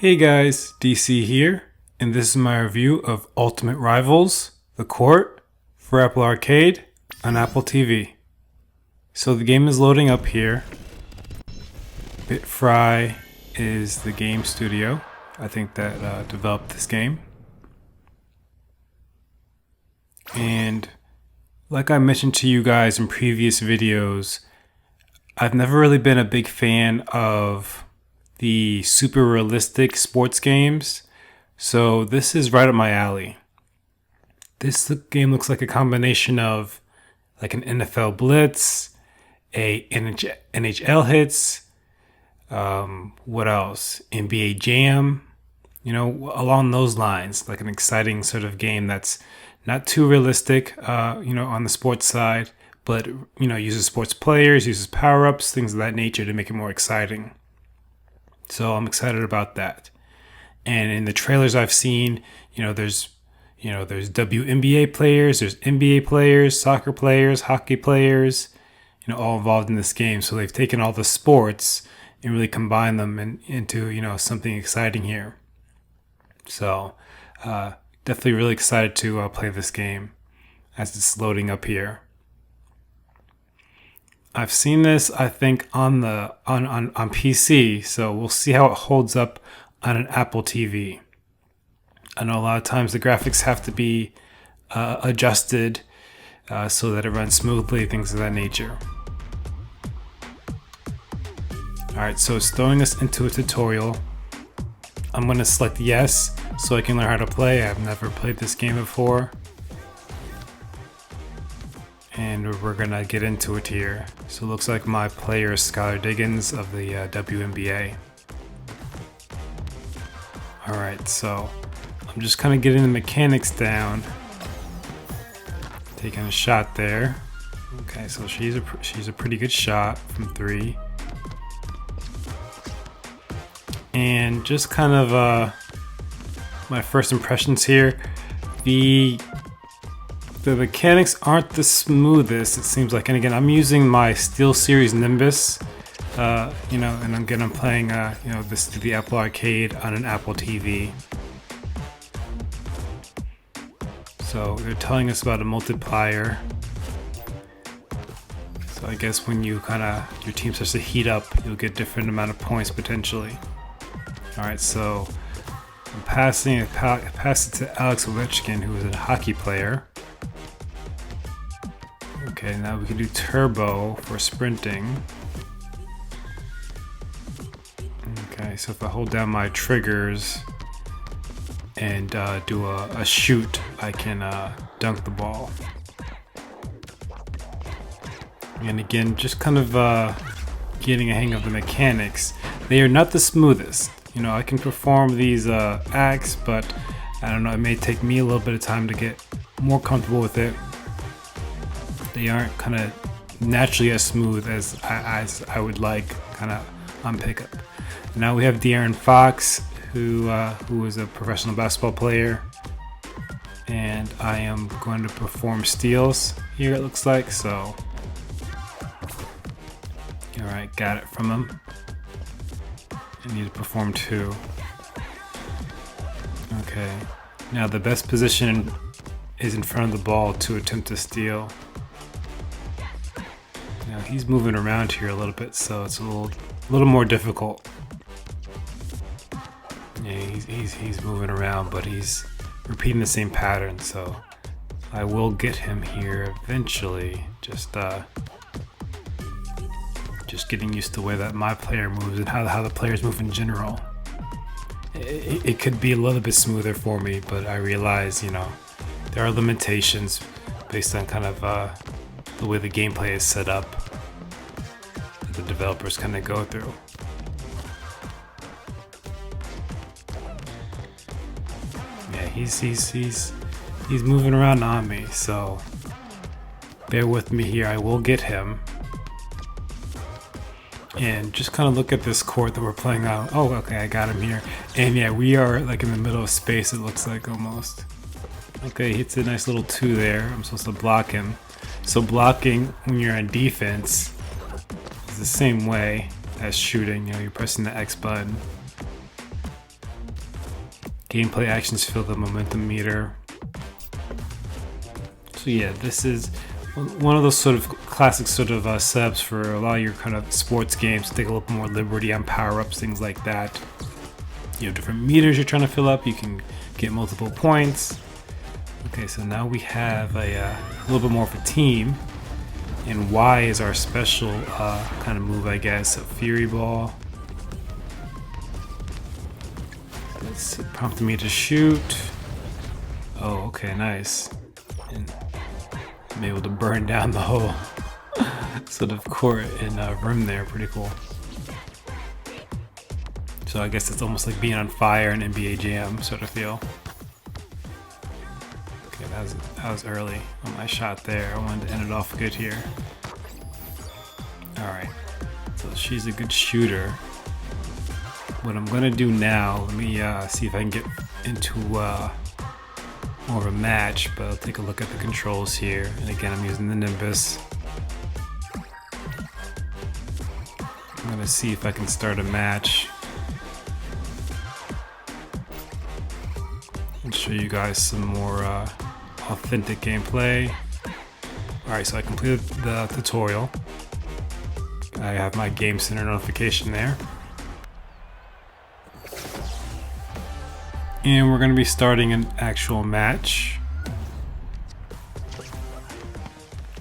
Hey guys, DC here, and this is my review of Ultimate Rivals: The Court for Apple Arcade on Apple TV. So the game is loading up here. BitFry is the game studio, I think, that developed this game. And like I mentioned to you guys in previous videos, I've never really been a big fan of the super realistic sports games, so this is right up my alley. This game looks like a combination of like an NFL Blitz, a NHL Hits, what else? NBA Jam, along those lines, like an exciting sort of game that's not too realistic, on the sports side, but, uses sports players, uses power-ups, things of that nature to make it more exciting. So I'm excited about that. And in the trailers I've seen, there's WNBA players, there's NBA players, soccer players, hockey players, all involved in this game. So they've taken all the sports and really combined them into, something exciting here. So definitely really excited to play this game as it's loading up here. I've seen this, I think, on PC, so we'll see how it holds up on an Apple TV. I know a lot of times the graphics have to be adjusted so that it runs smoothly, things of that nature. Alright, so it's throwing us into a tutorial. I'm going to select yes, so I can learn how to play. I've never played this game before. And we're gonna get into it here. So it looks like my player is Skylar Diggins of the WNBA. Alright, so I'm just kind of getting the mechanics down. Taking a shot there. Okay, so she's a pretty good shot from 3. And just kind of my first impressions here. The mechanics aren't the smoothest, it seems like. And again, I'm using my SteelSeries Nimbus, and I'm playing, this through the Apple Arcade on an Apple TV. So they're telling us about a multiplier. So I guess when your team starts to heat up, you'll get different amount of points potentially. All right, so I'm passing it to Alex Ovechkin, who is a hockey player. Okay, now we can do turbo for sprinting. Okay, so if I hold down my triggers and do a shoot, I can dunk the ball. And again, just kind of getting a hang of the mechanics. They are not the smoothest. I can perform these acts, but I don't know, it may take me a little bit of time to get more comfortable with it. They aren't kind of naturally as smooth as I would like, kind of on pickup. Now we have Darren Fox, who is a professional basketball player, and I am going to perform steals here. It looks like so. All right, got it from him. I need to perform 2. Okay. Now the best position is in front of the ball to attempt to steal. Now he's moving around here a little bit, so it's a little more difficult. Yeah, he's moving around, but he's repeating the same pattern, so I will get him here eventually. Just getting used to the way that my player moves and how the players move in general. It could be a little bit smoother for me, but I realize, there are limitations based on kind of the way the gameplay is set up that the developers kind of go through. Yeah, he's moving around on me, so bear with me here. I will get him. And just kind of look at this court that we're playing on. Oh, okay, I got him here. And yeah, we are like in the middle of space, it looks like, almost. Okay, hits a nice little 2 there. I'm supposed to block him. So blocking when you're on defense is the same way as shooting. You're pressing the X button. gameplay actions feel the momentum meter. So yeah, this is one of those sort of classic sort of setups for a lot of your kind of sports games. Take a little more liberty on power-ups, things like that. You have different meters you're trying to fill up. You can get multiple points. Okay, so now we have a little bit more of a team. And Y is our special kind of move, I guess. A Fury Ball. Let's see, prompting me to shoot. Oh, okay, nice. And I'm able to burn down the whole sort of court and rim there. Pretty cool. So I guess it's almost like being on fire in NBA Jam sort of feel. Okay, that was early on my shot there. I wanted to end it off good here. Alright, so she's a good shooter. What I'm gonna do now, let me see if I can get into more of a match, but I'll take a look at the controls here. And again, I'm using the Nimbus. I'm gonna see if I can start a match and show you guys some more authentic gameplay. Alright, so I completed the tutorial. I have my Game Center notification there. And we're going to be starting an actual match.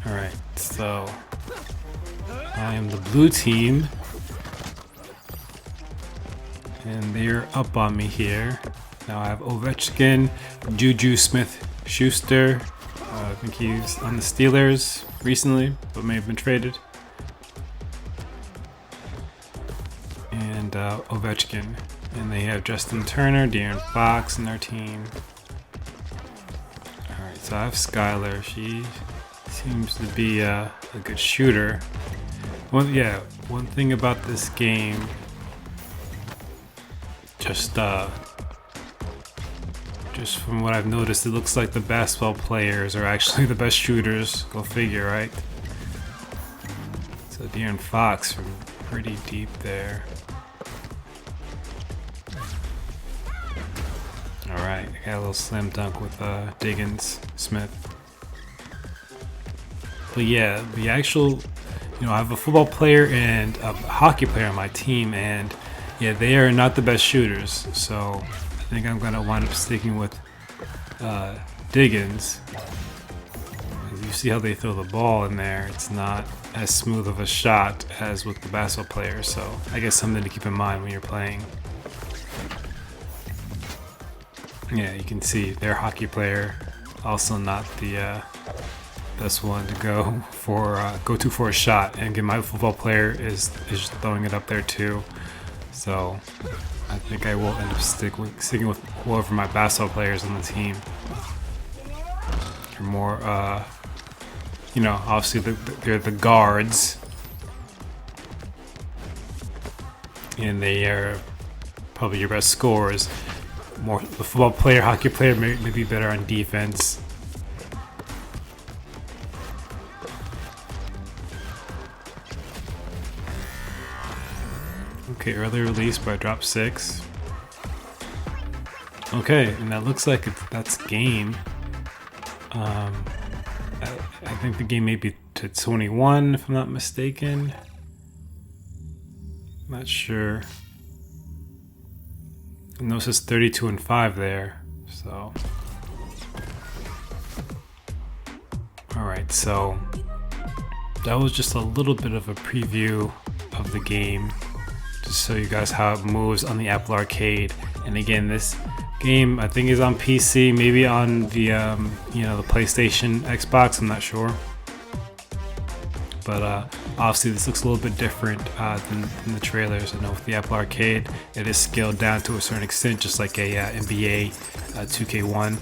Alright, so I am the blue team. And they're up on me here. Now I have Ovechkin, Juju Smith-Schuster. I think he's on the Steelers recently, but may have been traded. And Ovechkin. And they have Justin Turner, Darren Fox in their team. Alright, so I have Skylar. She seems to be a good shooter. Well, yeah, one thing about this game, just from what I've noticed, it looks like the basketball players are actually the best shooters. Go figure, right? So Darren Fox from pretty deep there. Alright, I got a little slam dunk with Diggins Smith. But yeah, the actual, I have a football player and a hockey player on my team, and yeah, they are not the best shooters. So I think I'm gonna wind up sticking with Diggins. You see how they throw the ball in there. It's not as smooth of a shot as with the basketball player. So I guess something to keep in mind when you're playing. Yeah, you can see their hockey player also not the best one to go to for a shot, and again, my football player is throwing it up there too. So I think I will end up sticking with whoever my basketball players on the team. They're more, obviously they're the guards, and they are probably your best scorers. More the football player, hockey player may be better on defense. Okay, early release, but I dropped 6. Okay, and that looks like that's game. I think the game may be to 21, if I'm not mistaken. Not sure. And those is 32 and 5 there, so. Alright, so that was just a little bit of a preview of the game to show you guys how it moves on the Apple Arcade. And again, this game I think is on PC, maybe on the the PlayStation, Xbox, I'm not sure. But obviously this looks a little bit different than the trailers. I know with the Apple Arcade, it is scaled down to a certain extent, just like a NBA 2K1.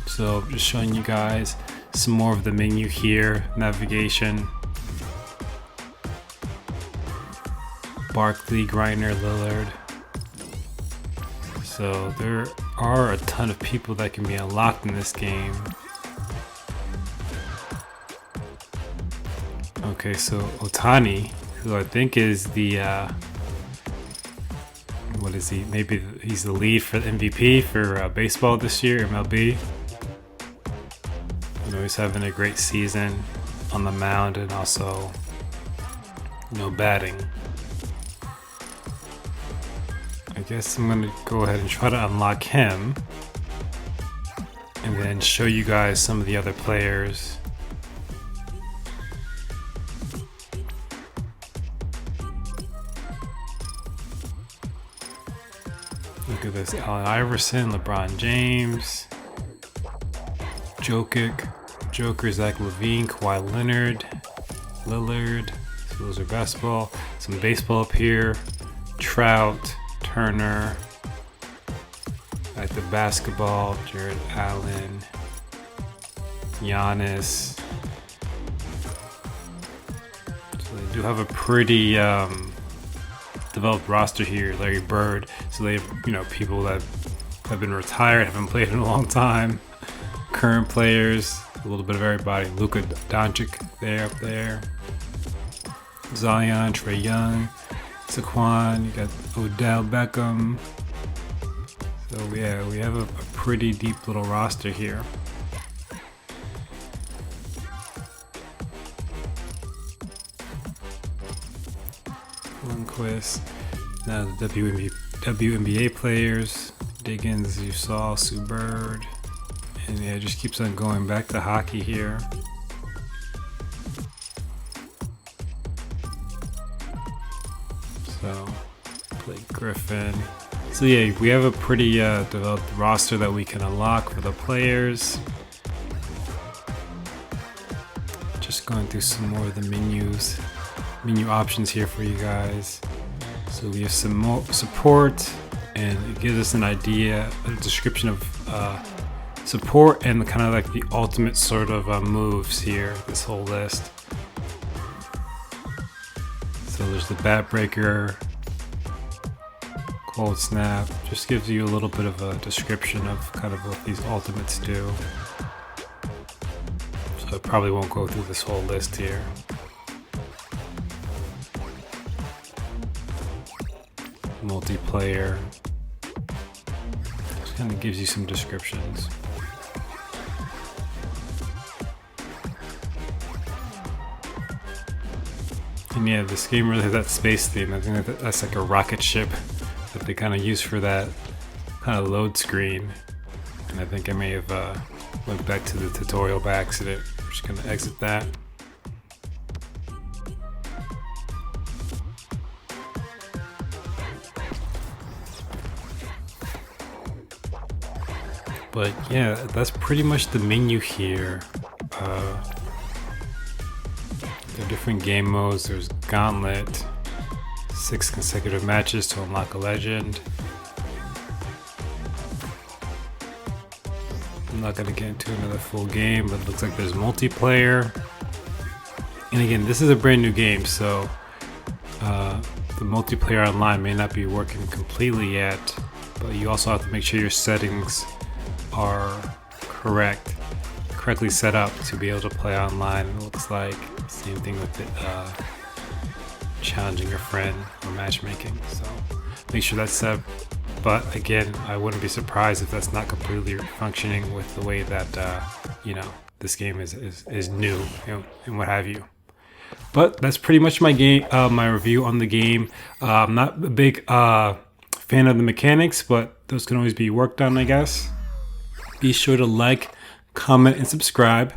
So just showing you guys some more of the menu here, navigation. Barkley, Griner, Lillard. So there are a ton of people that can be unlocked in this game. Okay, so Otani, who I think is the What is he? Maybe he's the lead for the MVP for baseball this year, MLB. You know, he's having a great season on the mound and also, you know, batting. I guess I'm going to go ahead and try to unlock him and then show you guys some of the other players. Look at this: Allen Iverson, LeBron James, Joker, Zach LaVine, Kawhi Leonard, Lillard. So those are basketball. Some baseball up here: Trout, Turner. Like the basketball, Jared Allen, Giannis. So they do have a pretty developed roster here. Larry Bird. So they have, you know, people that have been retired, haven't played in a long time. Current players, a little bit of everybody. Luka Doncic there, up there. Zion, Trae Young, Saquon. You got Odell Beckham. So yeah, we have a pretty deep little roster here. Lundqvist. Now the WNBA players. Diggins, as you saw, Sue Bird. And yeah, it just keeps on going back to hockey here. So, Blake Griffin. So yeah, we have a pretty developed roster that we can unlock for the players. Just going through some more of the menu options here for you guys. So we have some more support, and it gives us an idea, a description of support and kind of like the ultimate sort of moves here, this whole list. So there's the bat breaker, cold snap, just gives you a little bit of a description of kind of what these ultimates do. So I probably won't go through this whole list here. Multiplayer, just kind of gives you some descriptions. And yeah, this game really has that space theme. I think that's like a rocket ship that they kind of use for that kind of load screen. And I think I may have went back to the tutorial by accident. I'm just gonna exit that. But yeah, that's pretty much the menu here. The different game modes. There's Gauntlet, 6 consecutive matches to unlock a legend. I'm not gonna get into another full game, but it looks like there's multiplayer. And again, this is a brand new game, so the multiplayer online may not be working completely yet, but you also have to make sure your settings are correctly set up to be able to play online. It looks like same thing with it, challenging your friend or matchmaking. So make sure that's set. But again, I wouldn't be surprised if that's not completely functioning with the way that you know, this game is new, you know, and what have you. But that's pretty much my game, my review on the game. I'm not a big fan of the mechanics, but those can always be worked on, I guess. Be sure to like, comment, and subscribe.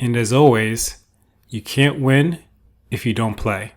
And as always, you can't win if you don't play.